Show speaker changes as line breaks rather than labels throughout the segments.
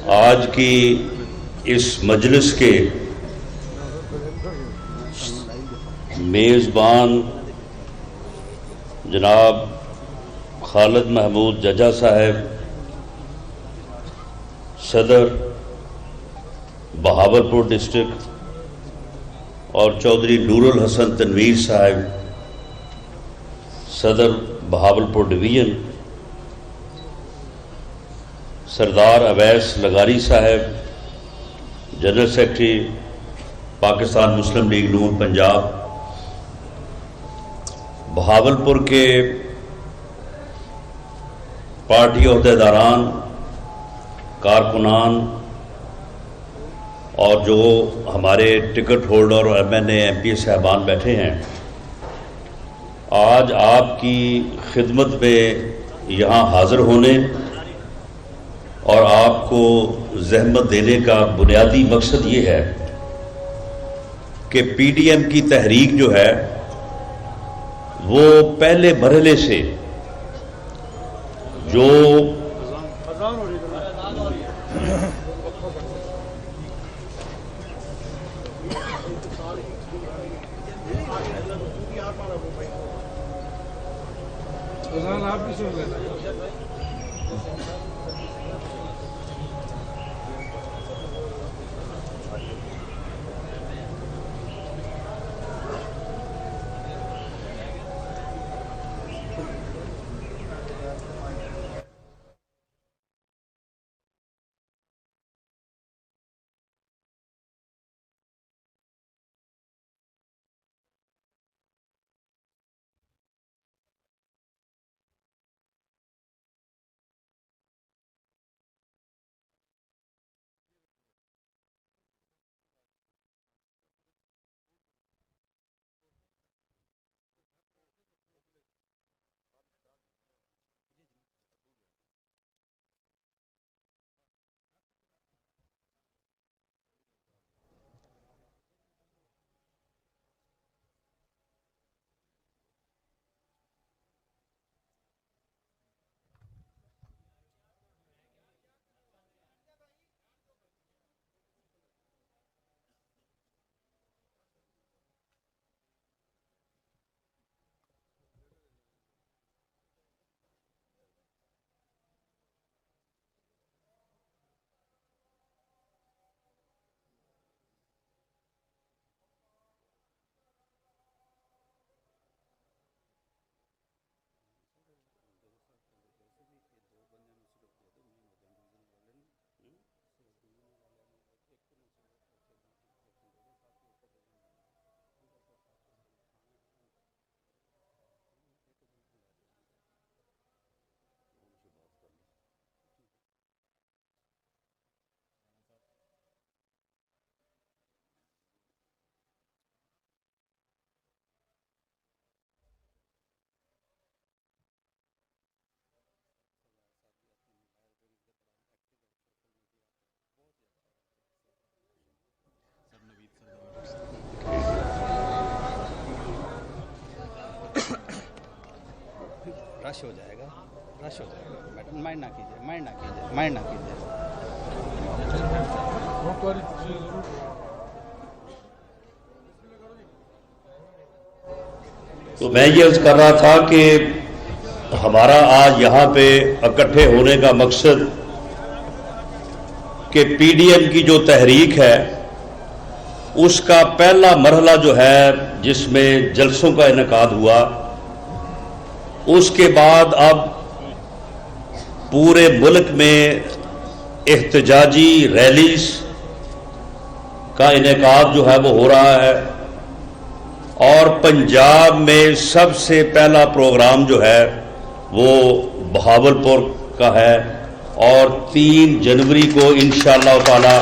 آج کی اس مجلس کے میزبان جناب خالد محمود ججا صاحب، صدر بہاولپور ڈسٹرکٹ، اور چودھری نور الحسن تنویر صاحب، صدر بہاولپور ڈویژن، سردار اویس لغاری Sahib, general secretary Pakistan Muslim League Noon Punjab, Bahawalpur کے پارٹی عہدیداران، کارکنان اور جو ہمارے ٹکٹ ہولڈر اور M N A M P صاحبان بیٹھے ہیں، آج آپ کی خدمت میں یہاں حاضر ہونے اور آپ کو زحمت دینے کا بنیادی مقصد یہ ہے کہ پی ڈی ایم کی تحریک جو ہے وہ پہلے مرحلے سے جو
رش ہو جائے گا میڈم، مائنڈ نہ کیجیے
تو میں یہ عرض کر رہا تھا کہ ہمارا آج یہاں پہ اکٹھے ہونے کا مقصد کہ پی ڈی ایم کی جو تحریک ہے اس کا پہلا مرحلہ جو ہے جس میں جلسوں کا انعقاد ہوا، اس کے بعد اب پورے ملک میں احتجاجی ریلیز کا انعقاد جو ہے وہ ہو رہا ہے، اور پنجاب میں سب سے پہلا پروگرام جو ہے وہ بہاولپور کا ہے، اور 3 جنوری کو انشاءاللہ تعالی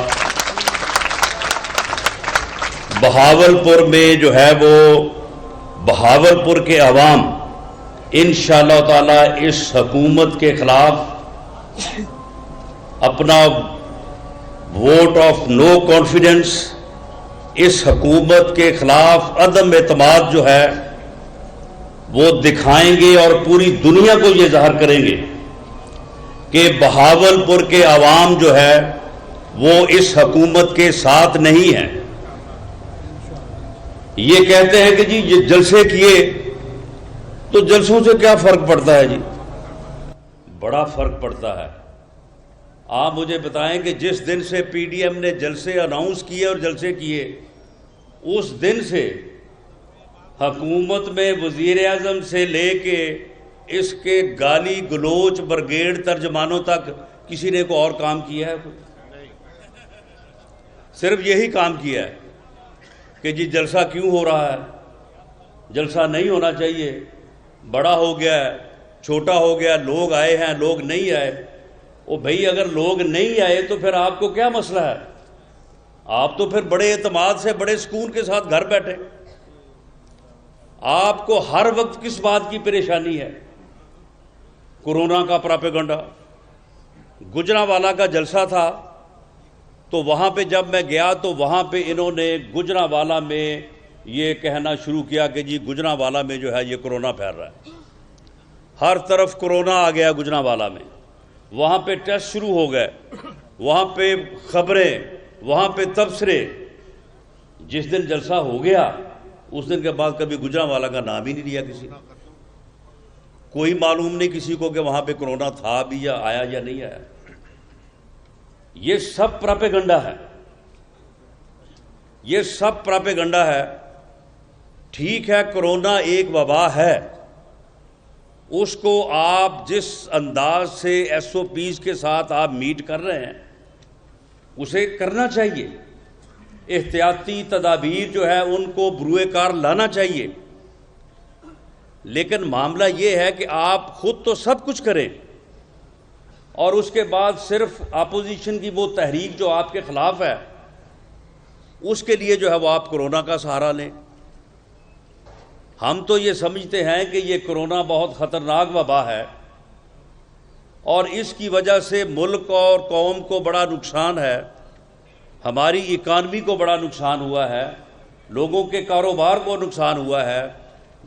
بہاولپور میں جو ہے وہ بہاولپور کے عوام انشاءاللہ تعالی اس حکومت کے خلاف اپنا ووٹ آف نو کانفیڈنس، اس حکومت کے خلاف عدم اعتماد جو ہے وہ دکھائیں گے، اور پوری دنیا کو یہ ظاہر کریں گے کہ بہاولپور کے عوام جو ہے وہ اس حکومت کے ساتھ نہیں ہیں۔ یہ کہتے ہیں کہ جی یہ جلسے کیے تو جلسوں سے کیا فرق پڑتا ہے؟ جی بڑا فرق پڑتا ہے۔ آپ مجھے بتائیں کہ جس دن سے پی ڈی ایم نے جلسے اناؤنس کیے اور جلسے کیے، اس دن سے حکومت میں وزیر اعظم سے لے کے اس کے گالی گلوچ برگیڈ ترجمانوں تک کسی نے کوئی اور کام کیا ہے؟ صرف یہی کام کیا ہے کہ جی جلسہ کیوں ہو رہا ہے، جلسہ نہیں ہونا چاہیے، بڑا ہو گیا ہے، چھوٹا ہو گیا، لوگ آئے ہیں، لوگ نہیں آئے۔ او بھئی اگر لوگ نہیں آئے تو پھر آپ کو کیا مسئلہ ہے؟ آپ تو پھر بڑے اعتماد سے بڑے سکون کے ساتھ گھر بیٹھے۔ آپ کو ہر وقت کس بات کی پریشانی ہے؟ کورونا کا پراپیگنڈا۔ گجرانوالہ کا جلسہ تھا تو وہاں پہ جب میں گیا تو وہاں پہ انہوں نے گجرانوالہ میں یہ کہنا شروع کیا کہ جی گجرانوالہ میں جو ہے یہ کورونا پھیل رہا ہے، ہر طرف کورونا آ گیا گجرانوالہ میں، وہاں پہ ٹیسٹ شروع ہو گئے، وہاں پہ خبریں، وہاں پہ تبصرے۔ جس دن جلسہ ہو گیا اس دن کے بعد کبھی گجرانوالہ کا نام ہی نہیں لیا کسی نے۔ کوئی معلوم نہیں کسی کو کہ وہاں پہ کورونا تھا بھی یا آیا یا نہیں آیا۔ یہ سب پراپیگنڈا ہے، یہ سب پراپیگنڈا ہے۔ ٹھیک ہے کورونا ایک وبا ہے، اس کو آپ جس انداز سے ایس او پیز کے ساتھ آپ میٹ کر رہے ہیں اسے کرنا چاہیے، احتیاطی تدابیر جو ہے ان کو بروئے کار لانا چاہیے، لیکن معاملہ یہ ہے کہ آپ خود تو سب کچھ کریں اور اس کے بعد صرف اپوزیشن کی وہ تحریک جو آپ کے خلاف ہے اس کے لیے جو ہے وہ آپ کورونا کا سہارا لیں۔ ہم تو یہ سمجھتے ہیں کہ یہ کورونا بہت خطرناک وبا ہے اور اس کی وجہ سے ملک اور قوم کو بڑا نقصان ہے، ہماری اکانومی کو بڑا نقصان ہوا ہے، لوگوں کے کاروبار کو نقصان ہوا ہے،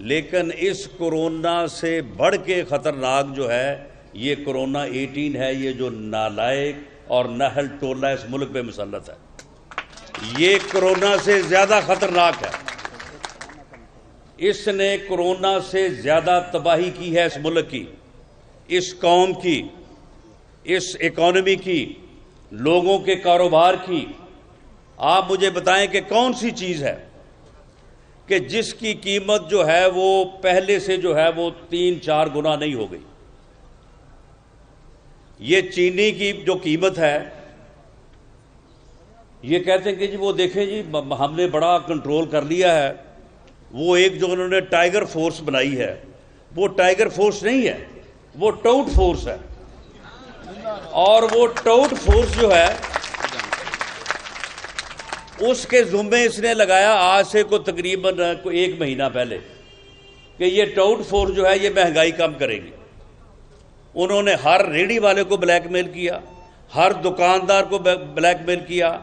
لیکن اس کورونا سے بڑھ کے خطرناک جو ہے یہ کورونا 18 ہے، یہ جو نالائق اور نااہل ٹولہ اس ملک پہ مسلط ہے، یہ کورونا سے زیادہ خطرناک ہے۔ اس نے کورونا سے زیادہ تباہی کی ہے اس ملک کی، اس قوم کی، اس اکانومی کی، لوگوں کے کاروبار کی۔ آپ مجھے بتائیں کہ کون سی چیز ہے کہ جس کی قیمت جو ہے وہ پہلے سے جو ہے وہ 3-4 گنا نہیں ہو گئی؟ یہ چینی کی جو قیمت ہے، یہ کہتے ہیں کہ جی وہ دیکھیں جی ہم نے بڑا کنٹرول کر لیا ہے، وہ ایک جو انہوں نے ٹائیگر فورس بنائی ہے، وہ ٹائیگر فورس نہیں ہے، وہ ٹاؤٹ فورس ہے، اور وہ ٹاؤٹ فورس جو ہے اس کے ذمے اس نے لگایا آج سے کو تقریباً 1 مہینہ پہلے کہ یہ ٹاؤٹ فورس جو ہے یہ مہنگائی کم کرے گی۔ انہوں نے ہر ریڑھی والے کو بلیک میل کیا، ہر دکاندار کو بلیک میل کیا،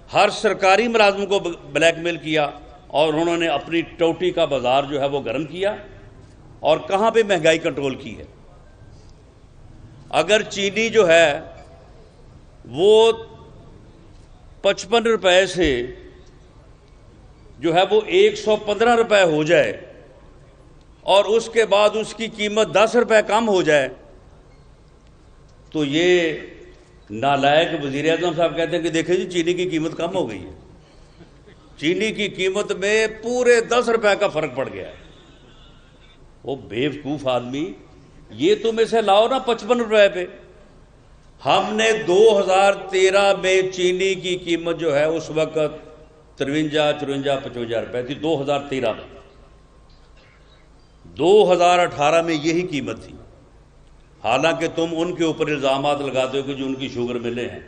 ہر سرکاری ملازم کو بلیک میل کیا، اور انہوں نے اپنی ٹوٹی کا بازار جو ہے وہ گرم کیا۔ اور کہاں پہ مہنگائی کنٹرول کی ہے؟ اگر چینی جو ہے وہ 55 روپے سے جو ہے وہ 115 روپے ہو جائے اور اس کے بعد اس کی قیمت 10 روپے کم ہو جائے تو یہ نالائق وزیر اعظم صاحب کہتے ہیں کہ دیکھیں جی چینی کی قیمت کم ہو گئی ہے، چینی کی قیمت میں پورے 10 روپے کا فرق پڑ گیا ہے۔ وہ بیوقوف آدمی، یہ تم اسے لاؤ نا 55 روپے پہ۔ ہم نے 2013 میں چینی کی قیمت جو ہے اس وقت 53, 54, 55 روپے تھی 2013 میں۔ 2018 میں یہی قیمت تھی، حالانکہ تم ان کے اوپر الزامات لگاتے ہو کہ جو ان کی شوگر ملیں ہیں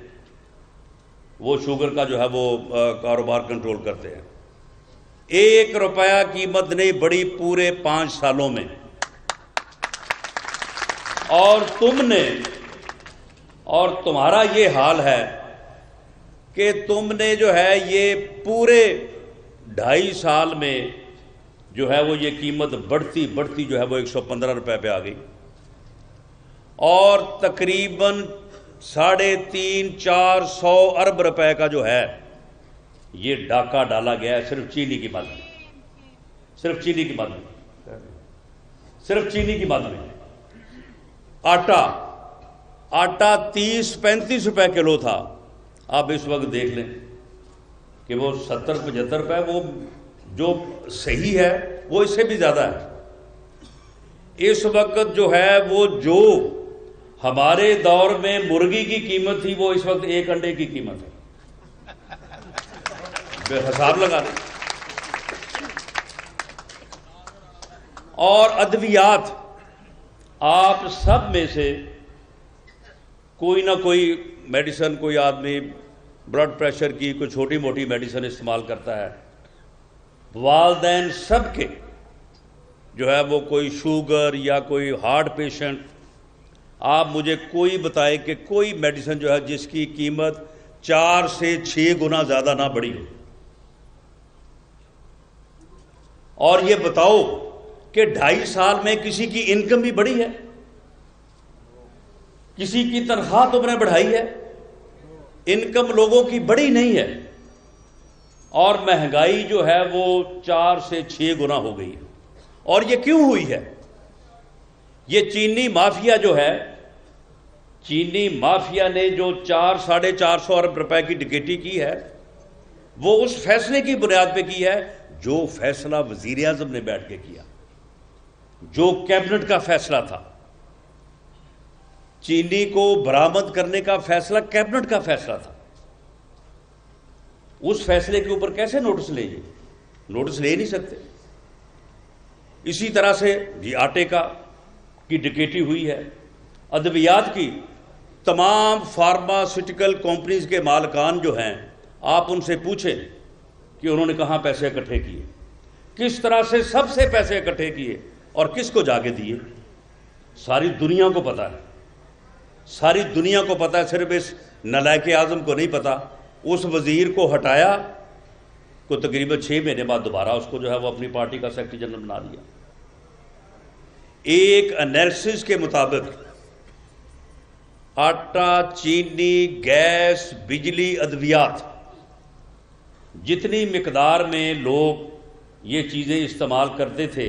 وہ شوگر کا جو ہے وہ کاروبار کنٹرول کرتے ہیں۔ 1 روپیہ قیمت نہیں بڑی پورے 5 سالوں میں، اور تمہارا یہ حال ہے کہ تم نے جو ہے یہ پورے 2.5 سال میں جو ہے وہ یہ قیمت بڑھتی بڑھتی جو ہے وہ 115 روپے پہ آ گئی، اور تقریباً 350-400 ارب روپے کا جو ہے یہ ڈاکہ ڈالا گیا ہے صرف چینی کی مد میں، صرف چینی کی مد میں، صرف چینی کی مد میں۔ آٹا 30-35 روپے کلو تھا، آپ اس وقت دیکھ لیں کہ وہ 70-75 روپے، وہ جو صحیح ہے وہ اس سے بھی زیادہ ہے اس وقت جو ہے۔ وہ جو ہمارے دور میں مرغی کی قیمت تھی وہ اس وقت ایک انڈے کی قیمت ہے، بے حساب لگا لیں۔ اور ادویات، آپ سب میں سے کوئی نہ کوئی میڈیسن، کوئی آدمی بلڈ پریشر کی کوئی چھوٹی موٹی میڈیسن استعمال کرتا ہے، والدین سب کے جو ہے وہ کوئی شوگر یا کوئی ہارٹ پیشنٹ، آپ مجھے کوئی بتائے کہ کوئی میڈیسن جو ہے جس کی قیمت 4 سے 6 گنا زیادہ نہ بڑھی ہو۔ اور یہ بتاؤ کہ 2.5 سال میں کسی کی انکم بھی بڑھی ہے؟ کسی کی تنخواہ تو نے بڑھائی ہے، انکم لوگوں کی بڑی نہیں ہے، اور مہنگائی جو ہے وہ 4 سے 6 گنا ہو گئی ہے۔ اور یہ کیوں ہوئی ہے؟ یہ چینی مافیا جو ہے، چینی مافیا نے جو 400-450 ارب روپے کی ڈکیٹی کی ہے، وہ اس فیصلے کی بنیاد پہ کی ہے جو فیصلہ وزیر اعظم نے بیٹھ کے کیا، جو کیبنٹ کا فیصلہ تھا۔ چینی کو برآمد کرنے کا فیصلہ کیبنٹ کا فیصلہ تھا، اس فیصلے کے اوپر کیسے نوٹس لیں گے؟ نوٹس لے نہیں سکتے۔ اسی طرح سے آٹے کی ڈکیٹی ہوئی ہے، ادویات کی۔ تمام فارماسیوٹیکل کمپنیز کے مالکان جو ہیں، آپ ان سے پوچھیں کہ انہوں نے کہاں پیسے اکٹھے کیے، کس طرح سے سب سے پیسے اکٹھے کیے اور کس کو جا کے دیے۔ ساری دنیا کو پتا ہے، ساری دنیا کو پتا ہے، صرف اس نالائق اعظم کو نہیں پتا۔ اس وزیر کو ہٹایا کو تقریباً 6 مہینے بعد دوبارہ اس کو جو ہے وہ اپنی پارٹی کا سیکرٹری جنرل بنا دیا۔ ایک انالیسس کے مطابق آٹا، چینی، گیس، بجلی، ادویات، جتنی مقدار میں لوگ یہ چیزیں استعمال کرتے تھے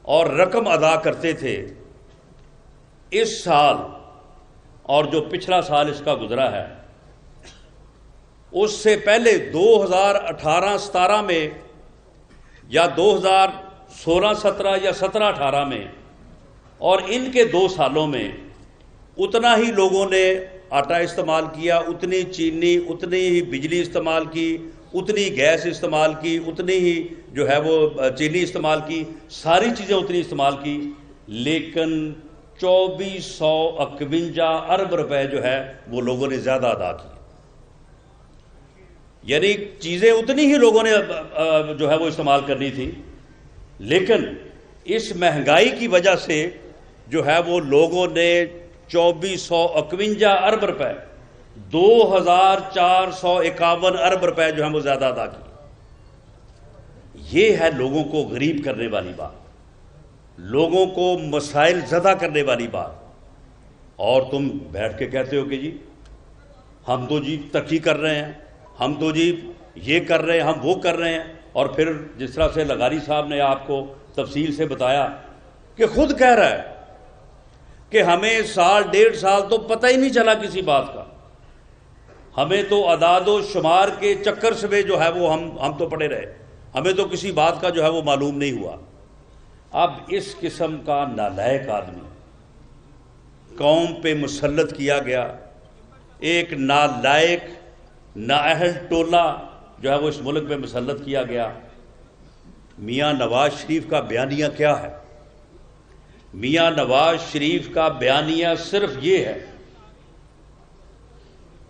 اور رقم ادا کرتے تھے، اس سال اور جو پچھلا سال اس کا گزرا ہے، اس سے پہلے 2018-17 میں یا 2016-17 یا 17-18 میں اور ان کے 2 سالوں میں اتنا ہی لوگوں نے آٹا استعمال کیا، اتنی چینی، اتنی ہی بجلی استعمال کی، اتنی گیس استعمال کی، اتنی ہی جو ہے وہ چینی استعمال کی، ساری چیزیں اتنی استعمال کی، لیکن 2451 ارب روپے جو ہے وہ لوگوں نے زیادہ ادا کی۔ یعنی چیزیں اتنی ہی لوگوں نے جو ہے وہ استعمال کرنی تھی، لیکن اس مہنگائی کی وجہ سے جو ہے وہ لوگوں نے 2451 ارب روپے، 2451 ارب روپے جو ہے وہ زیادہ ادا کی۔ یہ ہے لوگوں کو غریب کرنے والی بات، لوگوں کو مسائل زدہ کرنے والی بات۔ اور تم بیٹھ کے کہتے ہو کہ جی ہم تو جی ترقی کر رہے ہیں، ہم تو جی یہ کر رہے ہیں، ہم وہ کر رہے ہیں۔ اور پھر جس طرح سے لغاری صاحب نے آپ کو تفصیل سے بتایا کہ خود کہہ رہا ہے کہ ہمیں 1.5 سال تو پتہ ہی نہیں چلا کسی بات کا، ہمیں تو اعداد و شمار کے چکر سے جو ہے وہ ہم تو پڑے رہے، ہمیں تو کسی بات کا جو ہے وہ معلوم نہیں ہوا۔ اب اس قسم کا نالائق آدمی قوم پہ مسلط کیا گیا، ایک نالائق نااہل ٹولہ جو ہے وہ اس ملک میں مسلط کیا گیا۔ میاں نواز شریف کا بیانیہ کیا ہے؟ میاں نواز شریف کا بیانیہ صرف یہ ہے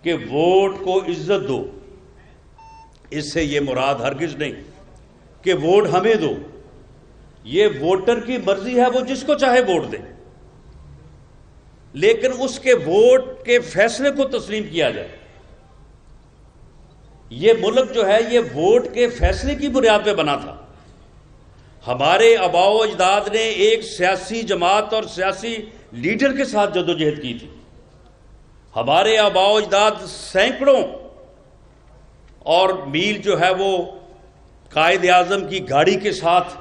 کہ ووٹ کو عزت دو۔ اس سے یہ مراد ہرگز نہیں کہ ووٹ ہمیں دو، یہ ووٹر کی مرضی ہے، وہ جس کو چاہے ووٹ دے، لیکن اس کے ووٹ کے فیصلے کو تسلیم کیا جائے۔ یہ ملک جو ہے یہ ووٹ کے فیصلے کی بنیاد پہ بنا تھا۔ ہمارے آباء و اجداد نے ایک سیاسی جماعت اور سیاسی لیڈر کے ساتھ جدوجہد کی تھی، ہمارے آباء و اجداد سینکڑوں اور میل جو ہے وہ قائد اعظم کی گاڑی کے ساتھ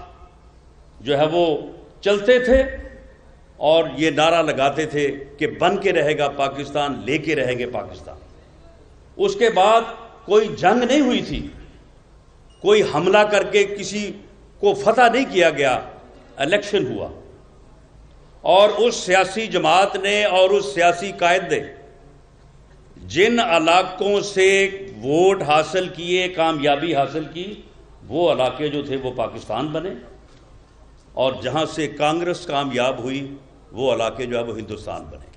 جو ہے وہ چلتے تھے اور یہ نعرہ لگاتے تھے کہ بن کے رہے گا پاکستان، لے کے رہیں گے پاکستان۔ اس کے بعد کوئی جنگ نہیں ہوئی تھی، کوئی حملہ کر کے کسی کو فتح نہیں کیا گیا، الیکشن ہوا، اور اس سیاسی جماعت نے اور اس سیاسی قائد نے جن علاقوں سے ووٹ حاصل کیے، کامیابی حاصل کی، وہ علاقے جو تھے وہ پاکستان بنے، اور جہاں سے کانگریس کامیاب ہوئی وہ علاقے جو ہے وہ ہندوستان بنے۔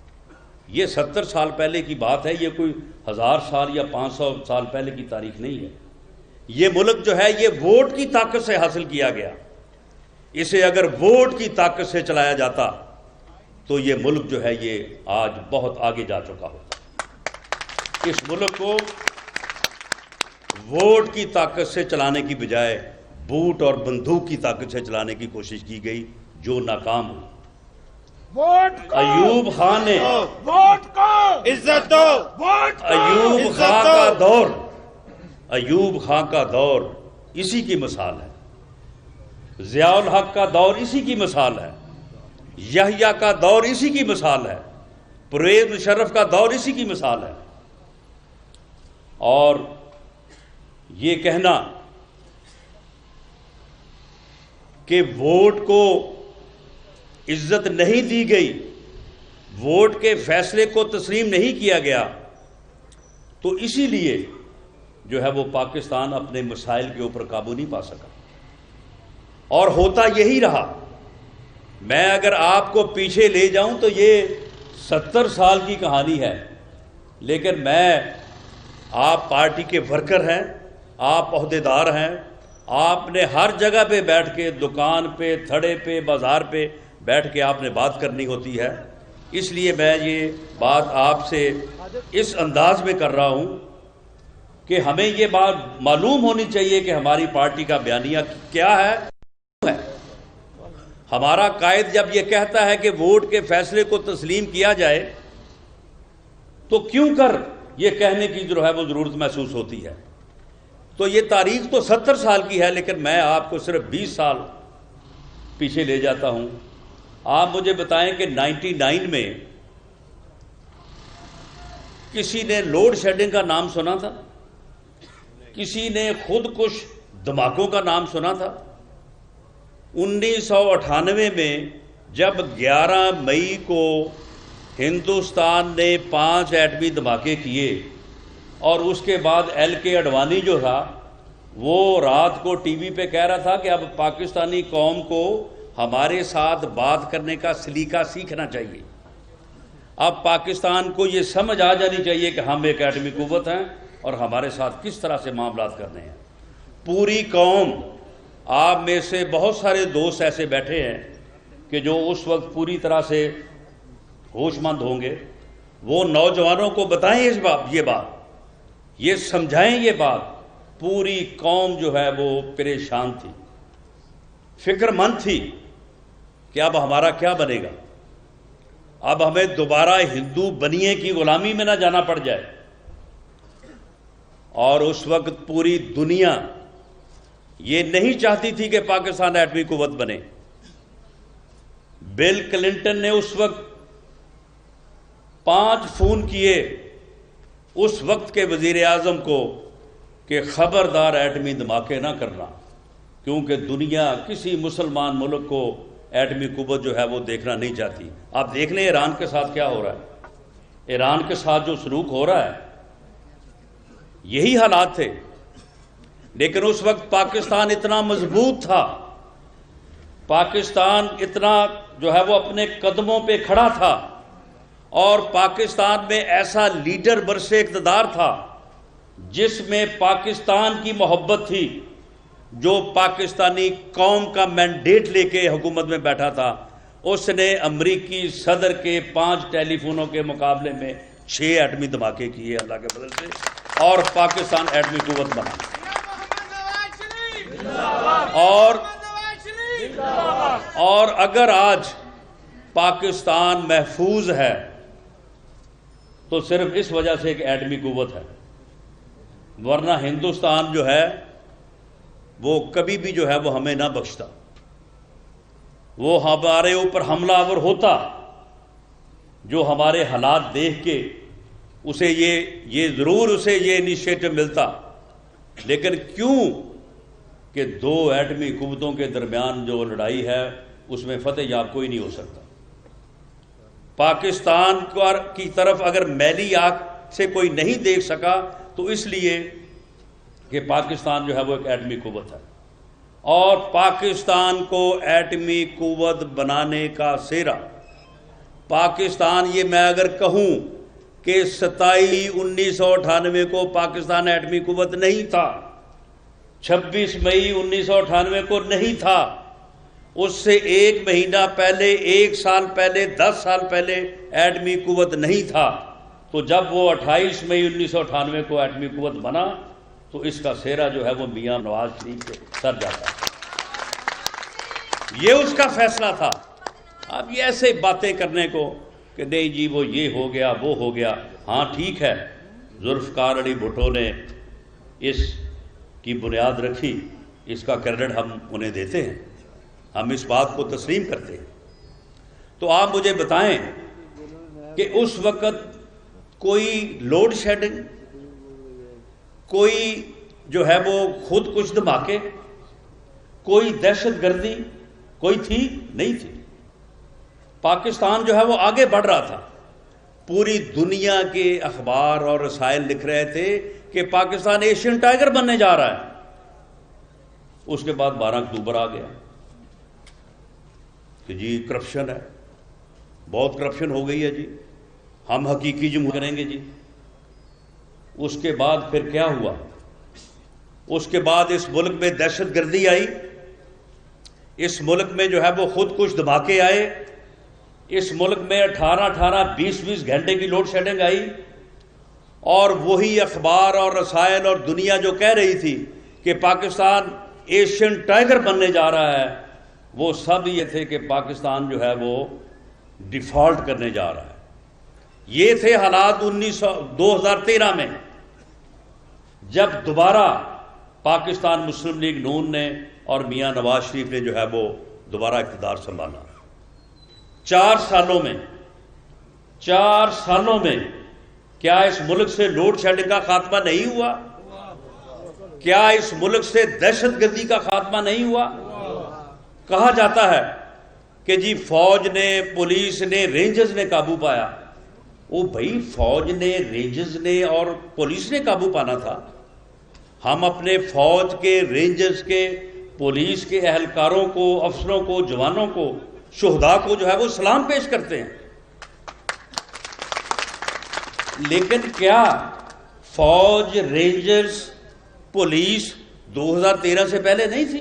یہ 70 سال پہلے کی بات ہے، یہ کوئی 1000 سال یا 500 سال پہلے کی تاریخ نہیں ہے۔ یہ ملک جو ہے یہ ووٹ کی طاقت سے حاصل کیا گیا، اسے اگر ووٹ کی طاقت سے چلایا جاتا تو یہ ملک جو ہے یہ آج بہت آگے جا چکا ہوتا۔ اس ملک کو ووٹ کی طاقت سے چلانے کی بجائے بوٹ اور بندوق کی طاقت سے چلانے کی کوشش کی گئی، جو ناکام ہوئی۔ ایوب خان نے
ووٹ کو عزت دو، ووٹ
ایوب خان کا دور، ایوب خان کا دور اسی کی مثال ہے، ضیاء الحق کا دور اسی کی مثال ہے، یحییٰ کا دور اسی کی مثال ہے، پرویز مشرف کا دور اسی کی مثال ہے۔ اور یہ کہنا کہ ووٹ کو عزت نہیں دی گئی، ووٹ کے فیصلے کو تسلیم نہیں کیا گیا، تو اسی لیے جو ہے وہ پاکستان اپنے مسائل کے اوپر قابو نہیں پا سکا، اور ہوتا یہی رہا۔ میں اگر آپ کو پیچھے لے جاؤں تو یہ 70 سال کی کہانی ہے، لیکن آپ پارٹی کے ورکر ہیں، آپ عہدیدار ہیں، آپ نے ہر جگہ پہ بیٹھ کے، دکان پہ، تھڑے پہ، بازار پہ بیٹھ کے آپ نے بات کرنی ہوتی ہے۔ اس لیے میں یہ بات آپ سے اس انداز میں کر رہا ہوں کہ ہمیں یہ بات معلوم ہونی چاہیے کہ ہماری پارٹی کا بیانیہ کیا ہے۔ ہمارا قائد جب یہ کہتا ہے کہ ووٹ کے فیصلے کو تسلیم کیا جائے تو کیوں کر یہ کہنے کی جو ہے وہ ضرورت محسوس ہوتی ہے؟ تو یہ تاریخ تو 70 سال کی ہے، لیکن میں آپ کو صرف 20 سال پیچھے لے جاتا ہوں۔ آپ مجھے بتائیں کہ 99 میں کسی نے لوڈ شیڈنگ کا نام سنا تھا؟ کسی نے خودکش دھماکوں کا نام سنا تھا؟ 1998 میں جب 11 مئی کو ہندوستان نے 5 ایٹمی دھماکے کیے، اور اس کے بعد ایل کے اڈوانی جو تھا وہ رات کو ٹی وی پہ کہہ رہا تھا کہ اب پاکستانی قوم کو ہمارے ساتھ بات کرنے کا سلیقہ سیکھنا چاہیے، اب پاکستان کو یہ سمجھ آ جانی چاہیے کہ ہم ایک ایٹمی قوت ہیں اور ہمارے ساتھ کس طرح سے معاملات کرنے ہیں۔ پوری قوم، آپ میں سے بہت سارے دوست ایسے بیٹھے ہیں کہ جو اس وقت پوری طرح سے ہوش مند ہوں گے، وہ نوجوانوں کو بتائیں یہ بات، یہ سمجھائیں یہ بات۔ پوری قوم جو ہے وہ پریشان تھی، فکر مند تھی کہ اب ہمارا کیا بنے گا، اب ہمیں دوبارہ ہندو بنیے کی غلامی میں نہ جانا پڑ جائے۔ اور اس وقت پوری دنیا یہ نہیں چاہتی تھی کہ پاکستان ایٹمی قوت بنے۔ بل کلنٹن نے اس وقت 5 فون کیے اس وقت کے وزیر اعظم کو کہ خبردار ایٹمی دھماکے نہ کرنا، کیونکہ دنیا کسی مسلمان ملک کو ایٹمی قوت جو ہے وہ دیکھنا نہیں چاہتی۔ آپ دیکھ لیں ایران کے ساتھ کیا ہو رہا ہے، ایران کے ساتھ جو سلوک ہو رہا ہے یہی حالات تھے، لیکن اس وقت پاکستان اتنا مضبوط تھا، پاکستان اتنا جو ہے وہ اپنے قدموں پہ کھڑا تھا، اور پاکستان میں ایسا لیڈر برسے اقتدار تھا جس میں پاکستان کی محبت تھی، جو پاکستانی قوم کا مینڈیٹ لے کے حکومت میں بیٹھا تھا۔ اس نے امریکی صدر کے 5 ٹیلی فونوں کے مقابلے میں 6 ایٹمی دھماکے کیے اللہ کے فضل سے، اور پاکستان ایٹمی قوت بنا۔ اور اگر آج پاکستان محفوظ ہے تو صرف اس وجہ سے کہ ایٹمی قوت ہے، ورنہ ہندوستان جو ہے وہ کبھی بھی جو ہے وہ ہمیں نہ بخشتا، وہ ہمارے اوپر حملہ آور ہوتا جو ہمارے حالات دیکھ کے اسے یہ ضرور اسے یہ انیشیٹو ملتا، لیکن کیوں کہ دو ایٹمی قوتوں کے درمیان جو لڑائی ہے اس میں فتح یاب کوئی نہیں ہو سکتا۔ پاکستان کی طرف اگر میلی آنکھ سے کوئی نہیں دیکھ سکا تو اس لیے کہ پاکستان جو ہے وہ ایک ایٹمی قوت ہے، اور پاکستان کو ایٹمی قوت بنانے کا سہرا پاکستان، یہ میں اگر کہوں کہ 27/1998 کو پاکستان ایٹمی قوت نہیں تھا، 26 مئی 1998 کو نہیں تھا، اس سے 1 مہینہ پہلے، 1 سال پہلے، 10 سال پہلے ایٹمی قوت نہیں تھا، تو جب وہ 28 مئی 1998 کو ایٹمی قوت بنا تو اس کا سہرا جو ہے وہ میاں نواز شریف کے سر جاتا ہے۔ یہ اس کا فیصلہ تھا۔ اب یہ ایسے باتیں کرنے کو کہ نہیں جی وہ یہ ہو گیا وہ ہو گیا، ہاں ٹھیک ہے، ذوالفقار علی بھٹو نے اس کی بنیاد رکھی، اس کا کریڈٹ ہم انہیں دیتے ہیں، ہم اس بات کو تسلیم کرتے ہیں۔ تو آپ مجھے بتائیں کہ اس وقت کوئی لوڈ شیڈنگ، کوئی جو ہے وہ خود کش دھماکے، کوئی دہشت گردی کوئی تھی؟ نہیں تھی۔ پاکستان جو ہے وہ آگے بڑھ رہا تھا، پوری دنیا کے اخبار اور رسائل لکھ رہے تھے کہ پاکستان ایشین ٹائیگر بننے جا رہا ہے۔ اس کے بعد 12 اکتوبر آ گیا کہ جی کرپشن ہے، بہت کرپشن ہو گئی ہے جی، ہم حقیقی جمہوریت کریں گے جی۔ اس کے بعد پھر کیا ہوا؟ اس کے بعد اس ملک میں دہشت گردی آئی، اس ملک میں جو ہے وہ خود کش دھماکے آئے، اس ملک میں 18 20 گھنٹے کی لوڈ شیڈنگ آئی، اور وہی اخبار اور رسائل اور دنیا جو کہہ رہی تھی کہ پاکستان ایشین ٹائیگر بننے جا رہا ہے، وہ سب یہ تھے کہ پاکستان جو ہے وہ ڈیفالٹ کرنے جا رہا ہے۔ یہ تھے حالات 2013 میں، جب دوبارہ پاکستان مسلم لیگ نون نے اور میاں نواز شریف نے جو ہے وہ دوبارہ اقتدار سنبھالا۔ 4 سالوں میں کیا اس ملک سے لوڈ شیڈنگ کا خاتمہ نہیں ہوا؟ کیا اس ملک سے دہشت گردی کا خاتمہ نہیں ہوا؟ کہا جاتا ہے کہ جی فوج نے، پولیس نے، رینجرز نے قابو پایا۔ او بھائی، فوج نے، رینجرز نے اور پولیس نے قابو پانا تھا۔ ہم اپنے فوج کے، رینجرز کے، پولیس کے اہلکاروں کو، افسروں کو، جوانوں کو، شہداء کو جو ہے وہ سلام پیش کرتے ہیں، لیکن کیا فوج، رینجرز، پولیس 2013 سے پہلے نہیں تھی؟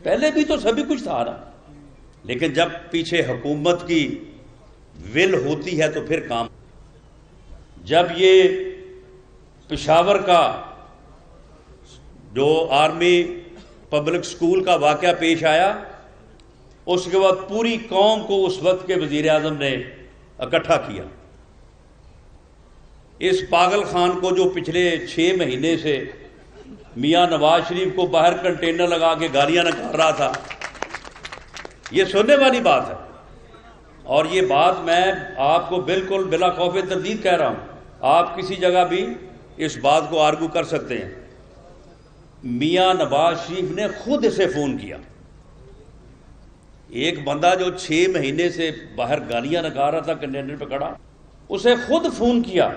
پہلے بھی تو سبھی کچھ تھا نا، لیکن جب پیچھے حکومت کی ول ہوتی ہے تو پھر کام۔ جب یہ پشاور کا جو آرمی پبلک سکول کا واقعہ پیش آیا، اس کے بعد پوری قوم کو اس وقت کے وزیر اعظم نے اکٹھا کیا۔ اس پاگل خان کو جو پچھلے 6 مہینے سے میاں نواز شریف کو باہر کنٹینر لگا کے گالیاں نکال رہا تھا، یہ سننے والی بات ہے، اور یہ بات میں آپ کو بالکل بلا خوف تردید کہہ رہا ہوں، آپ کسی جگہ بھی اس بات کو آرگو کر سکتے ہیں۔ میاں نواز شریف نے خود اسے فون کیا، ایک بندہ جو 6 مہینے سے باہر گالیاں نکال رہا تھا کنٹینر پہ کھڑا، اسے خود فون کیا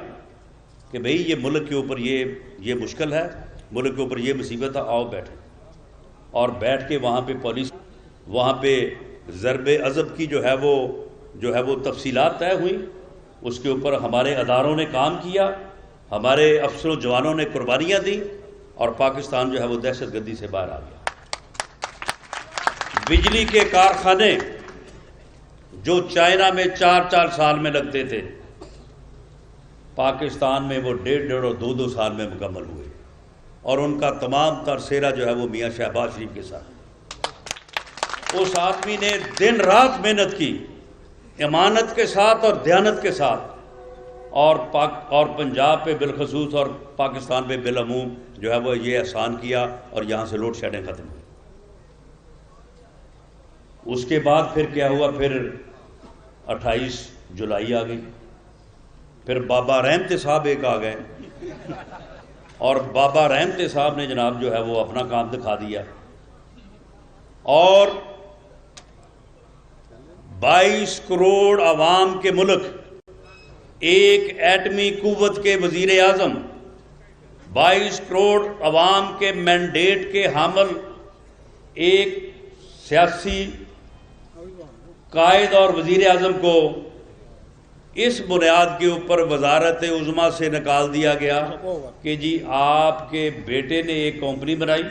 کہ بھئی یہ ملک کے اوپر یہ مشکل ہے، ملک کے اوپر یہ مصیبت ہے، آؤ بیٹھیں۔ اور بیٹھ کے وہاں پہ پولیس، وہاں پہ ضرب عضب کی جو ہے وہ تفصیلات طے ہوئی، اس کے اوپر ہمارے اداروں نے کام کیا، ہمارے افسروں جوانوں نے قربانیاں دی، اور پاکستان جو ہے وہ دہشت گردی سے باہر آ گیا۔ بجلی کے کارخانے جو چائنا میں 4 سال میں لگتے تھے، پاکستان میں وہ 1.5 اور 2 سال میں مکمل ہوئے، اور ان کا تمام تر سہرا جو ہے وہ میاں شہباز شریف کے ساتھ۔ اس آدمی نے دن رات محنت کی، امانت کے ساتھ اور دیانت کے ساتھ، اور پنجاب پہ بالخصوص اور پاکستان پہ بالعموم جو ہے وہ یہ احسان کیا اور یہاں سے لوڈ شیڈنگ ختم ہوئی۔ اس کے بعد پھر کیا ہوا، پھر 28 جولائی آ گئی، پھر بابا رحمت صاحب ایک آ گئے، اور بابا رحمت صاحب نے جناب جو ہے وہ اپنا کام دکھا دیا، اور 22 کروڑ عوام کے ملک، ایک ایٹمی قوت کے وزیر اعظم، 22 کروڑ عوام کے مینڈیٹ کے حامل ایک سیاسی قائد اور وزیر اعظم کو اس بنیاد کے اوپر وزارت عظمیٰ سے نکال دیا گیا کہ جی آپ کے بیٹے نے ایک کمپنی بنائی،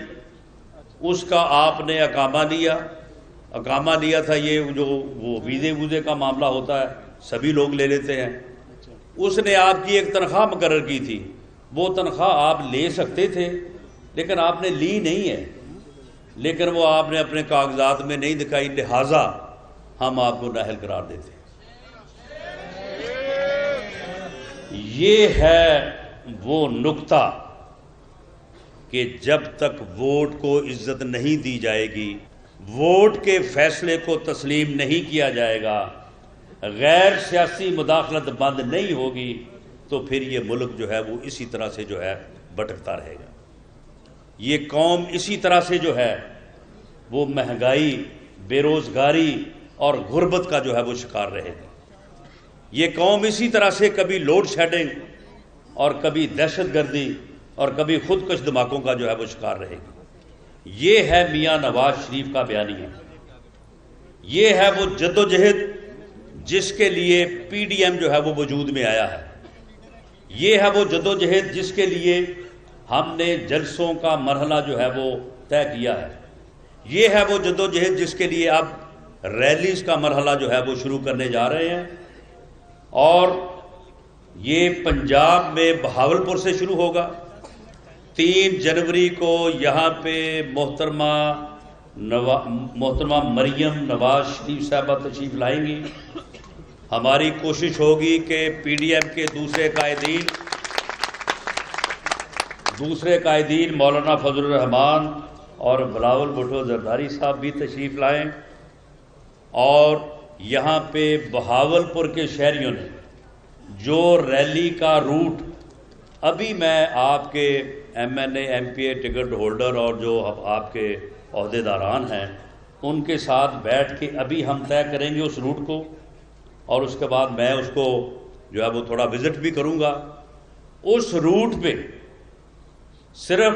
اس کا آپ نے اقامہ لیا تھا، یہ جو وہ ویزے کا معاملہ ہوتا ہے سبھی لوگ لے لیتے ہیں، اس نے آپ کی ایک تنخواہ مقرر کی تھی، وہ تنخواہ آپ لے سکتے تھے لیکن آپ نے لی نہیں ہے، لیکن وہ آپ نے اپنے کاغذات میں نہیں دکھائی، لہٰذا ہم آپ کو نااہل قرار دیتے ہیں۔ یہ ہے وہ نقطہ کہ جب تک ووٹ کو عزت نہیں دی جائے گی، ووٹ کے فیصلے کو تسلیم نہیں کیا جائے گا، غیر سیاسی مداخلت بند نہیں ہوگی، تو پھر یہ ملک جو ہے وہ اسی طرح سے جو ہے بھٹکتا رہے گا، یہ قوم اسی طرح سے جو ہے وہ مہنگائی، بے روزگاری اور غربت کا جو ہے وہ شکار رہے گی، یہ قوم اسی طرح سے کبھی لوڈ شیڈنگ اور کبھی دہشت گردی اور کبھی خودکش دھماکوں کا جو ہے وہ شکار رہے گی۔ یہ ہے میاں نواز شریف کا بیانیہ، یہ ہے وہ جدوجہد جس کے لیے پی ڈی ایم جو ہے وہ وجود میں آیا ہے، یہ ہے وہ جدوجہد جس کے لیے ہم نے جلسوں کا مرحلہ جو ہے وہ طے کیا ہے، یہ ہے وہ جدوجہد جس کے لیے اب ریلیز کا مرحلہ جو ہے وہ شروع کرنے جا رہے ہیں، اور یہ پنجاب میں بہاولپور سے شروع ہوگا۔ 3 جنوری کو یہاں پہ محترمہ مریم نواز شریف صاحبہ تشریف لائیں گی۔ ہماری کوشش ہوگی کہ پی ڈی ایم کے دوسرے قائدین مولانا فضل الرحمان اور بلاول بھٹو زرداری صاحب بھی تشریف لائیں، اور یہاں پہ بہاولپور کے شہریوں نے جو ریلی کا روٹ، ابھی میں آپ کے M N A M P A ticket holder اور جو آپ کے عہدے داران ہیں ان کے ساتھ بیٹھ کے ابھی ہم طے کریں گے اس روٹ کو، اور اس کے بعد میں اس کو جو ہے وہ تھوڑا وزٹ بھی کروں گا۔ اس روٹ پہ صرف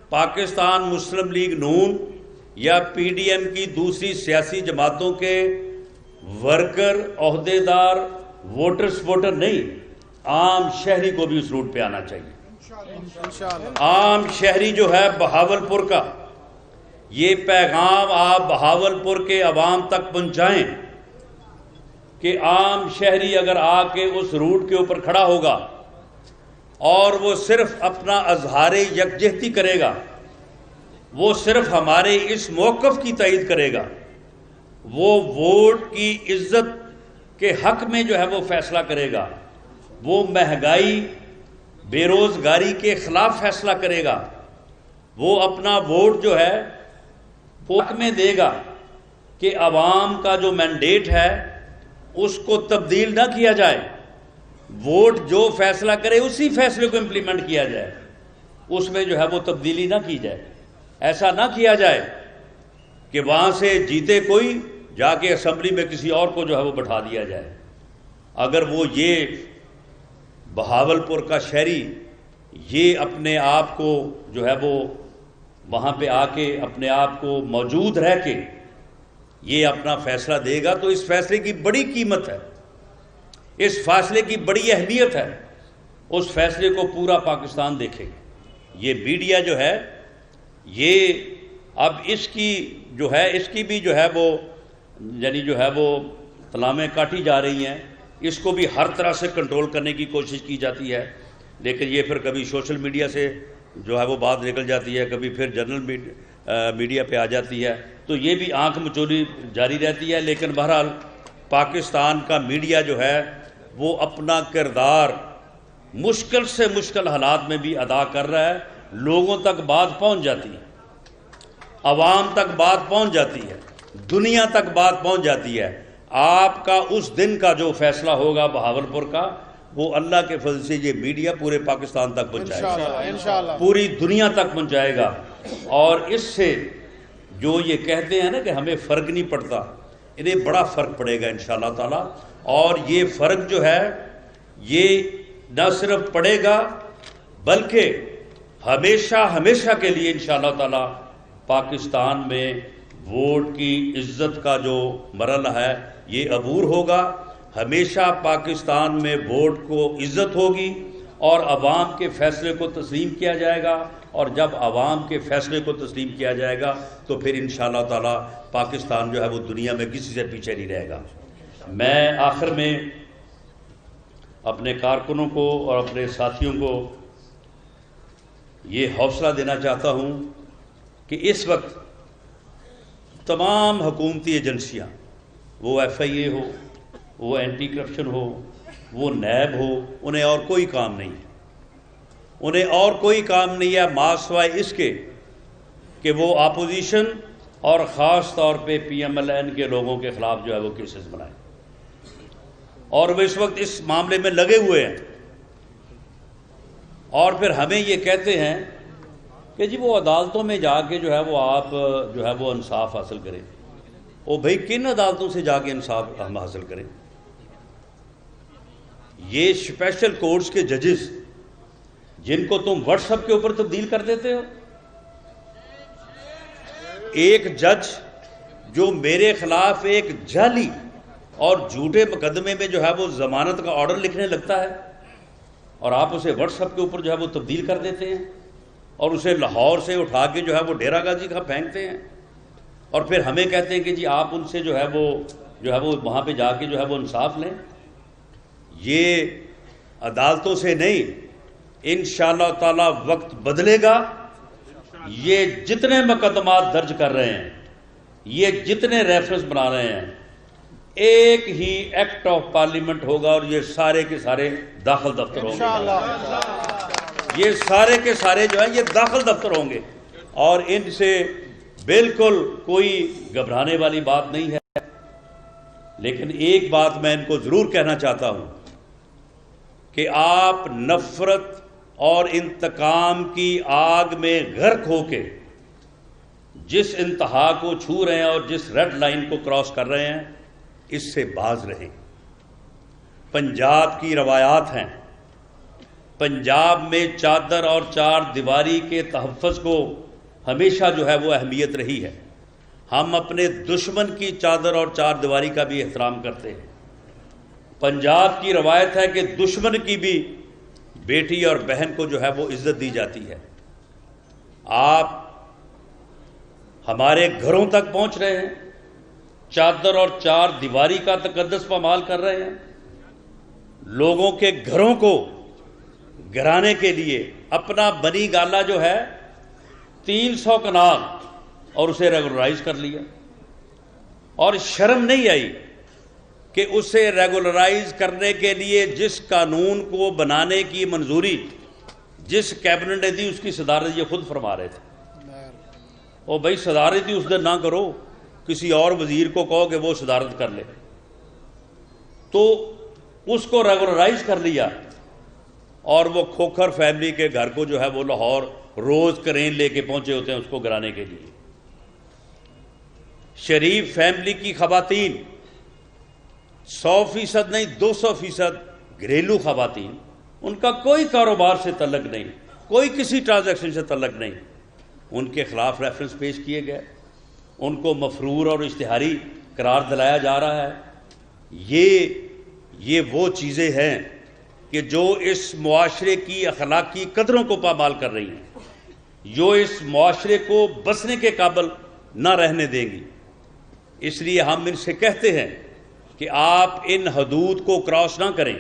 پاکستان مسلم لیگ نون یا پی ڈی ایم کی دوسری سیاسی جماعتوں کے ورکر، عہدیدار، ووٹر سپورٹر نہیں، عام شہری کو بھی اس روٹ پہ آنا چاہیے۔ عام شہری جو ہے بہاولپور کا، یہ پیغام آپ بہاولپور کے عوام تک پہنچائیں کہ عام شہری اگر آ کے اس روٹ کے اوپر کھڑا ہوگا اور وہ صرف اپنا اظہار یکجہتی کرے گا، وہ صرف ہمارے اس موقف کی تائید کرے گا، وہ ووٹ کی عزت کے حق میں جو ہے وہ فیصلہ کرے گا، وہ مہنگائی، بے روزگاری کے خلاف فیصلہ کرے گا، وہ اپنا ووٹ جو ہے وہ حق میں دے گا کہ عوام کا جو مینڈیٹ ہے اس کو تبدیل نہ کیا جائے، ووٹ جو فیصلہ کرے اسی فیصلے کو امپلیمنٹ کیا جائے، اس میں جو ہے وہ تبدیلی نہ کی جائے۔ ایسا نہ کیا جائے کہ وہاں سے جیتے کوئی، جا کے اسمبلی میں کسی اور کو جو ہے وہ بٹھا دیا جائے۔ اگر وہ یہ بہاولپور کا شہری یہ اپنے آپ کو جو ہے وہ وہاں پہ آ کے اپنے آپ کو موجود رہ کے یہ اپنا فیصلہ دے گا، تو اس فیصلے کی بڑی قیمت ہے، اس فیصلے کی بڑی اہمیت ہے، اس فیصلے کو پورا پاکستان دیکھے گا۔ یہ میڈیا جو ہے یہ اب اس کی بھی جو ہے وہ یعنی جو ہے وہ تلامیں کاٹی جا رہی ہیں، اس کو بھی ہر طرح سے کنٹرول کرنے کی کوشش کی جاتی ہے، لیکن یہ پھر کبھی سوشل میڈیا سے جو ہے وہ بات نکل جاتی ہے، کبھی پھر جنرل میڈیا پہ آ جاتی ہے، تو یہ بھی آنکھ مچولی جاری رہتی ہے۔ لیکن بہرحال پاکستان کا میڈیا جو ہے وہ اپنا کردار مشکل سے مشکل حالات میں بھی ادا کر رہا ہے. لوگوں تک بات پہنچ جاتی ہے, عوام تک بات پہنچ جاتی ہے, دنیا تک بات پہنچ جاتی ہے. آپ کا اس دن کا جو فیصلہ ہوگا بہاولپور کا, وہ اللہ کے فضل سے یہ میڈیا پورے پاکستان تک پہنچائے گا,
انشاءاللہ
پوری دنیا تک پہنچائے گا. اور اس سے جو یہ کہتے ہیں نا کہ ہمیں فرق نہیں پڑتا, انہیں بڑا فرق پڑے گا انشاءاللہ تعالی. اور یہ فرق جو ہے یہ نہ صرف پڑے گا بلکہ ہمیشہ ہمیشہ کے لیے انشاءاللہ تعالی پاکستان میں ووٹ کی عزت کا جو مرحلہ ہے یہ عبور ہوگا. ہمیشہ پاکستان میں ووٹ کو عزت ہوگی اور عوام کے فیصلے کو تسلیم کیا جائے گا. اور جب عوام کے فیصلے کو تسلیم کیا جائے گا تو پھر انشاءاللہ تعالی پاکستان جو ہے وہ دنیا میں کسی سے پیچھے نہیں رہے گا. میں آخر میں اپنے کارکنوں کو اور اپنے ساتھیوں کو یہ حوصلہ دینا چاہتا ہوں کہ اس وقت تمام حکومتی ایجنسیاں, وہ ایف آئی اے ہو, وہ اینٹی کرپشن ہو, وہ نیب ہو, انہیں اور کوئی کام نہیں ہے. انہیں اور کوئی کام نہیں ہے ما سوائے اس کے کہ وہ اپوزیشن اور خاص طور پہ پی ایم ایل این کے لوگوں کے خلاف جو ہے وہ کیسز بنائیں. اور وہ اس وقت اس معاملے میں لگے ہوئے ہیں. اور پھر ہمیں یہ کہتے ہیں کہ جی وہ عدالتوں میں جا کے جو ہے وہ آپ جو ہے وہ انصاف حاصل کریں. او بھائی کن عدالتوں سے جا کے انصاف ہم حاصل کریں؟ یہ اسپیشل کورٹس کے ججز جن کو تم واٹس ایپ کے اوپر تبدیل کر دیتے ہو. ایک جج جو میرے خلاف ایک جعلی اور جھوٹے مقدمے میں جو ہے وہ ضمانت کا آرڈر لکھنے لگتا ہے اور آپ اسے واٹس ایپ کے اوپر جو ہے وہ تبدیل کر دیتے ہیں اور اسے لاہور سے اٹھا کے جو ہے وہ ڈیرہ غازی کا پھینکتے ہیں. اور پھر ہمیں کہتے ہیں کہ جی آپ ان سے جو ہے وہ وہاں پہ جا کے جو ہے وہ انصاف لیں. یہ عدالتوں سے نہیں, انشاءاللہ تعالی وقت بدلے گا. یہ جتنے مقدمات درج کر رہے ہیں, یہ جتنے ریفرنس بنا رہے ہیں, ایک ہی ایکٹ آف پارلیمنٹ ہوگا اور یہ سارے کے سارے داخل دفتر ہوں گے. یہ سارے کے سارے جو ہیں یہ داخل دفتر ہوں گے اور ان سے بالکل کوئی گھبرانے والی بات نہیں ہے. لیکن ایک بات میں ان کو ضرور کہنا چاہتا ہوں کہ آپ نفرت اور انتقام کی آگ میں غرق ہو کے جس انتہا کو چھو رہے ہیں اور جس ریڈ لائن کو کراس کر رہے ہیں اس سے باز رہیں. پنجاب کی روایات ہیں, پنجاب میں چادر اور چار دیواری کے تحفظ کو ہمیشہ جو ہے وہ اہمیت رہی ہے. ہم اپنے دشمن کی چادر اور چار دیواری کا بھی احترام کرتے ہیں. پنجاب کی روایت ہے کہ دشمن کی بھی بیٹی اور بہن کو جو ہے وہ عزت دی جاتی ہے. آپ ہمارے گھروں تک پہنچ رہے ہیں, چادر اور چار دیواری کا تقدس پامال کر رہے ہیں, لوگوں کے گھروں کو گرانے کے لیے اپنا بنی گالا جو ہے 300 کنال اور اسے ریگولرائز کر لیا. اور شرم نہیں آئی کہ اسے ریگولرائز کرنے کے لیے جس قانون کو بنانے کی منظوری جس کیبنٹ نے دی اس کی صدارت یہ خود فرما رہے تھے. او بھائی صدارت ہی اس دن نہ کرو, کسی اور وزیر کو کہو کہ وہ صدارت کر لے. تو اس کو ریگولرائز کر لیا اور وہ کھوکھر فیملی کے گھر کو جو ہے وہ لاہور روز کرین لے کے پہنچے ہوتے ہیں اس کو گرانے کے لیے. شریف فیملی کی خواتین 100% نہیں 200% گھریلو خواتین, ان کا کوئی کاروبار سے تعلق نہیں, کوئی کسی ٹرانزیکشن سے تعلق نہیں, ان کے خلاف ریفرنس پیش کیے گئے, ان کو مفرور اور اشتہاری قرار دلایا جا رہا ہے. یہ وہ چیزیں ہیں کہ جو اس معاشرے کی اخلاقی قدروں کو پامال کر رہی ہیں, جو اس معاشرے کو بسنے کے قابل نہ رہنے دیں گی. اس لیے ہم ان سے کہتے ہیں کہ آپ ان حدود کو کراس نہ کریں,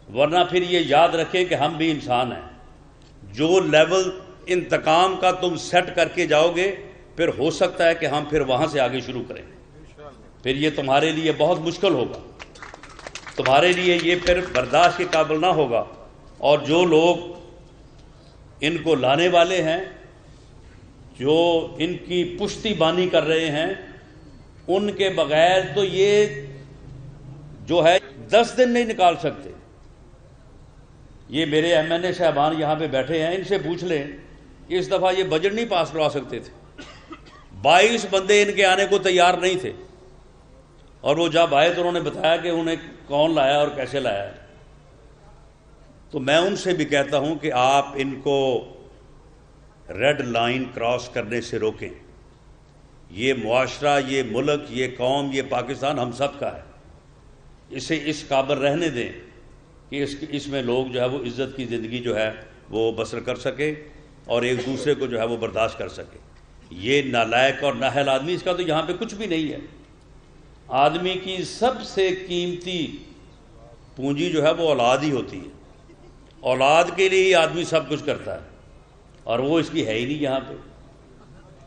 ورنہ پھر یہ یاد رکھیں کہ ہم بھی انسان ہیں. جو لیول انتقام کا تم سیٹ کر کے جاؤ گے پھر ہو سکتا ہے کہ ہم پھر وہاں سے آگے شروع کریں. پھر یہ تمہارے لیے بہت مشکل ہوگا, تمہارے لیے یہ پھر برداشت کے قابل نہ ہوگا. اور جو لوگ ان کو لانے والے ہیں، جو ان کی پشتی بانی کر رہے ہیں، ان کے بغیر تو یہ جو ہے 10 دن نہیں نکال سکتے۔ یہ میرے MNA صاحبان یہاں پہ بیٹھے ہیں، ان سے پوچھ لیں، اس دفعہ یہ بجٹ نہیں پاس کروا سکتے تھے۔ 22 بندے ان کے آنے کو تیار نہیں تھے، اور وہ جب آئے تو انہوں نے بتایا کہ انہیں کون لایا اور کیسے لایا ہے۔ تو میں ان سے بھی کہتا ہوں کہ آپ ان کو ریڈ لائن کراس کرنے سے روکیں۔ یہ معاشرہ، یہ ملک، یہ قوم، یہ پاکستان ہم سب کا ہے۔ اسے اس قابل رہنے دیں کہ اس میں لوگ جو ہے وہ عزت کی زندگی جو ہے وہ بسر کر سکے اور ایک دوسرے کو جو ہے وہ برداشت کر سکے۔ یہ نالائق اور نااہل آدمی، اس کا تو یہاں پہ کچھ بھی نہیں ہے۔ آدمی کی سب سے قیمتی پونجی جو ہے وہ اولاد ہی ہوتی ہے۔ اولاد کے لیے ہی آدمی سب کچھ کرتا ہے، اور وہ اس کی ہے ہی نہیں یہاں پہ،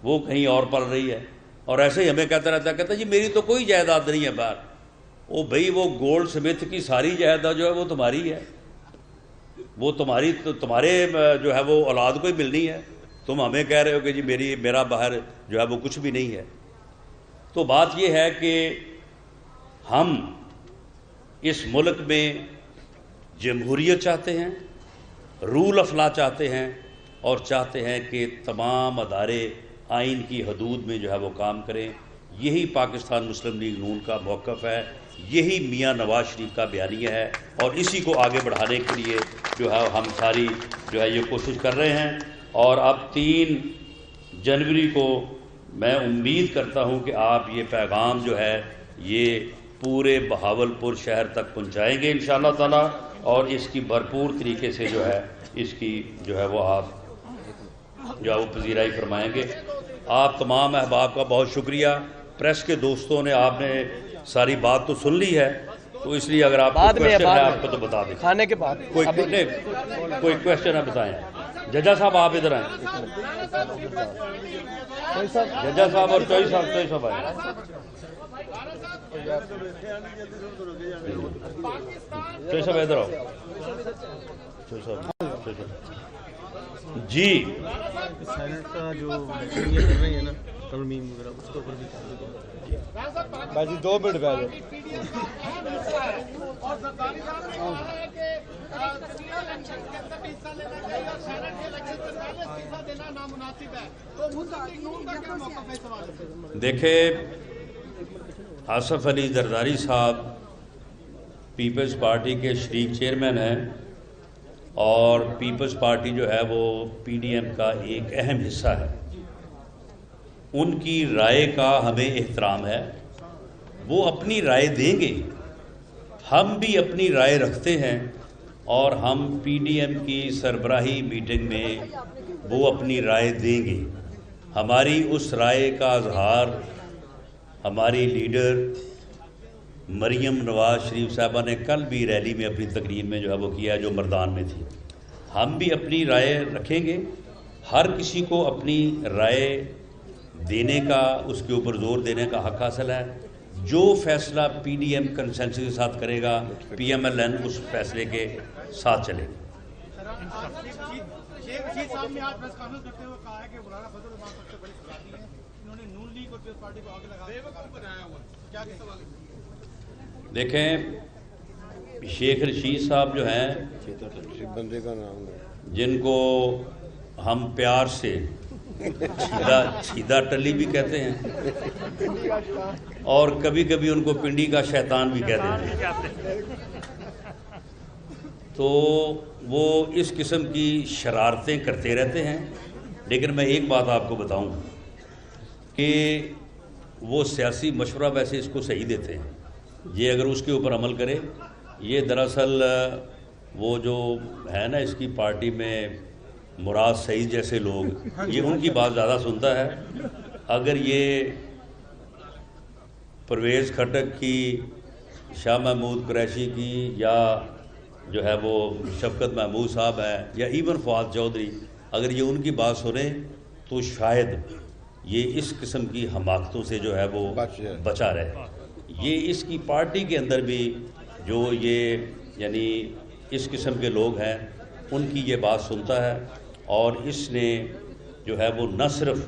وہ کہیں اور پل رہی ہے۔ اور ایسے ہی ہمیں کہتا رہتا ہے، کہتا جی میری تو کوئی جائیداد نہیں ہے باہر۔ او بھئی، وہ گولڈ سمتھ کی ساری جائیداد جو ہے وہ تمہاری ہے، وہ تمہارے جو ہے وہ اولاد کو ہی ملنی ہے۔ تم ہمیں کہہ رہے ہو کہ جی میرا باہر جو ہے وہ کچھ بھی نہیں ہے۔ تو بات یہ ہے کہ ہم اس ملک میں جمہوریت چاہتے ہیں، رول آف لا چاہتے ہیں، اور چاہتے ہیں کہ تمام ادارے آئین کی حدود میں جو ہے وہ کام کریں۔ یہی پاکستان مسلم لیگ نون کا موقف ہے، یہی میاں نواز شریف کا بیانیہ ہے، اور اسی کو آگے بڑھانے کے لیے جو ہے ہم ساری جو ہے یہ کوشش کر رہے ہیں۔ اور اب 3 جنوری کو میں امید کرتا ہوں کہ آپ یہ پیغام جو ہے یہ پورے بہاولپور شہر تک پہنچائیں گے انشاءاللہ تعالی، اور اس کی بھرپور طریقے سے جو ہے اس کی جو ہے وہ آپ جو ہے وہ پذیرائی فرمائیں گے۔ آپ تمام احباب کا بہت شکریہ۔ پریس کے دوستوں نے، آپ نے ساری بات تو سن لی ہے، تو اس لیے اگر آپ کو کوشچن ہے آپ کو تو بتا دیں،
کھانے کے بعد
کوئی کوشچن ہے بتائیں۔ ججا صاحب آپ ادھر آئیں، ججا صاحب اور چوئی صاحب آئیں۔ چوئی صاحب ادھر آؤ۔ جی
سینٹ کا جو یہ کر رہی ہے نا ترمیم وغیرہ، اس کے اوپر بھی باجی 2 منٹ پہلے
دیکھیں، آصف علی زرداری صاحب پیپلز پارٹی کے شریک چیئرمین ہیں، اور پیپلز پارٹی جو ہے وہ PDM کا ایک اہم حصہ ہے۔ ان کی رائے کا ہمیں احترام ہے، وہ اپنی رائے دیں گے، ہم بھی اپنی رائے رکھتے ہیں، اور ہم PDM کی سربراہی میٹنگ میں وہ اپنی رائے دیں گے۔ ہماری اس رائے کا اظہار ہماری لیڈر مریم نواز شریف صاحبہ نے کل بھی ریلی میں اپنی تقریر میں جو ہے وہ کیا، جو مردان میں تھی۔ ہم بھی اپنی رائے رکھیں گے، ہر کسی کو اپنی رائے دینے کا، اس کے اوپر زور دینے کا حق حاصل ہے۔ جو فیصلہ PDM کنسنسس کے ساتھ کرے گا، PMLN اس فیصلے کے ساتھ چلے گا۔
شیخ رشید صاحب نے آج پریس کانفرنس کرتے ہوئے کہا ہے کہ مولانا فضل الرحمان سب سے بڑی سرگردی ہے، انہوں نے نون لیگ اور پیپلز پارٹی کو آگے لگایا ہوا ہے، کیا کہ سوال ہے؟
دیکھیں، شیخ رشید صاحب جو ہیں،
بندے کا نام ہے،
جن کو ہم پیار سے چھیدہ ٹلی بھی کہتے ہیں، اور کبھی کبھی ان کو پنڈی کا شیطان بھی کہہ دیتے ہیں، تو وہ اس قسم کی شرارتیں کرتے رہتے ہیں۔ لیکن میں ایک بات آپ کو بتاؤں کہ وہ سیاسی مشورہ ویسے اس کو صحیح دیتے ہیں، یہ اگر اس کے اوپر عمل کرے، یہ دراصل وہ جو ہے نا اس کی پارٹی میں مراد سعید جیسے لوگ، یہ ان کی بات زیادہ سنتا ہے۔ اگر یہ پرویز کھٹک کی، شاہ محمود قریشی کی، یا جو ہے وہ شفقت محمود صاحب ہے، یا ایون فواد چودھری، اگر یہ ان کی بات سنیں تو شاید یہ اس قسم کی حماقتوں سے جو ہے وہ بچا رہے۔ یہ اس کی پارٹی کے اندر بھی جو یہ یعنی اس قسم کے لوگ ہیں، ان کی یہ بات سنتا ہے، اور اس نے جو ہے وہ نہ صرف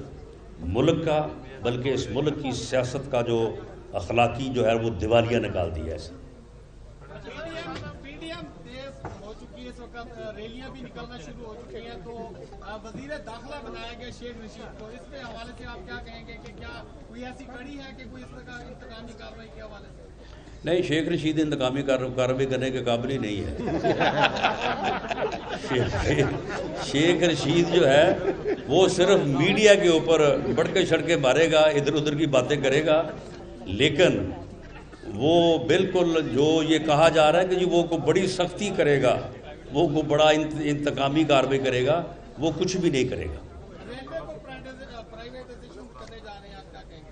ملک کا بلکہ اس ملک کی سیاست کا جو اخلاقی جو ہے وہ دیوالیہ نکال دیا ہے۔
PDM تیز ہو چکی ہے اس وقت، ریلیاں بھی نکلنا شروع ہو چکی ہیں، تو وزیر داخلہ بنایا گیا شیخ رشید کو، اس کے حوالے سے آپ کیا کہیں گے کہ کیا کوئی ایسی کڑی ہے کہ کوئی اس طرح انتقامی کارروائی کے حوالے سے؟
نہیں، شیخ رشید انتقامی کارروائی کرنے کے قابل ہی نہیں ہے۔ شیخ رشید جو ہے وہ صرف میڈیا کے اوپر بڑکے چھڑکے مارے گا، ادھر ادھر کی باتیں کرے گا، لیکن وہ بالکل جو یہ کہا جا رہا ہے کہ جی وہ کو بڑی سختی کرے گا، وہ کو بڑا انتقامی کارروائی کرے گا، وہ کچھ بھی نہیں کرے گا۔
ریلوے کو پرائیویٹائزیشن کرنے جا رہے ہیں، آپ کیا کہیں گے؟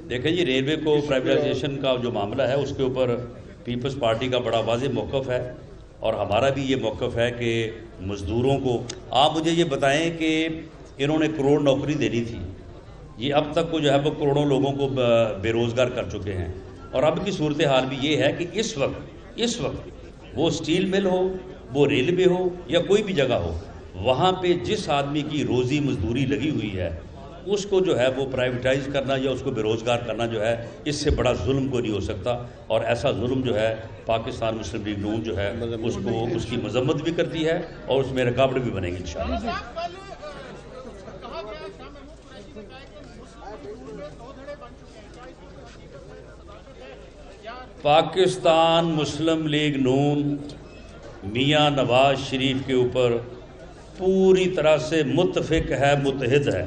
دیکھیں جی، ریلوے کو پرائیویٹائزیشن کا جو معاملہ ہے اس کے اوپر پیپلز پارٹی کا بڑا واضح موقف ہے، اور ہمارا بھی یہ موقف ہے کہ مزدوروں کو، آپ مجھے یہ بتائیں کہ انہوں نے کروڑ نوکری دینی تھی، یہ اب تک کو جو ہے وہ کروڑوں لوگوں کو بے روزگار کر چکے ہیں، اور اب کی صورتحال بھی یہ ہے کہ اس وقت وہ سٹیل مل ہو، وہ ریلوے ہو یا کوئی بھی جگہ ہو، وہاں پہ جس آدمی کی روزی مزدوری لگی ہوئی ہے اس کو جو ہے وہ پرائیویٹائز کرنا یا اس کو بے روزگار کرنا جو ہے اس سے بڑا ظلم کو نہیں ہو سکتا، اور ایسا ظلم جو ہے پاکستان مسلم لیگ نون جو ہے اس کی مذمت بھی کرتی ہے اور اس میں رکاوٹ بھی بنے گی انشاءاللہ۔
کہا گیا شاہ محمود قریشی نے کہا کہ مسلم میں دو دھڑے بن چکے ہیں، کیا اس کی حقیقت میں صداقت ہے یا؟
پاکستان مسلم لیگ نون میاں نواز شریف کے اوپر پوری طرح سے متفق ہے، متحد ہے،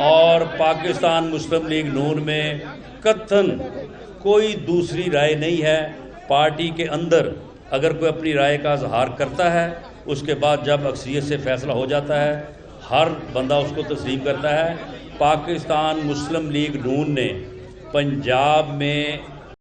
اور پاکستان مسلم لیگ نون میں قطعاً کوئی دوسری رائے نہیں ہے۔ پارٹی کے اندر اگر کوئی اپنی رائے کا اظہار کرتا ہے، اس کے بعد جب اکثریت سے فیصلہ ہو جاتا ہے ہر بندہ اس کو تسلیم کرتا ہے۔ پاکستان مسلم لیگ نون نے پنجاب میں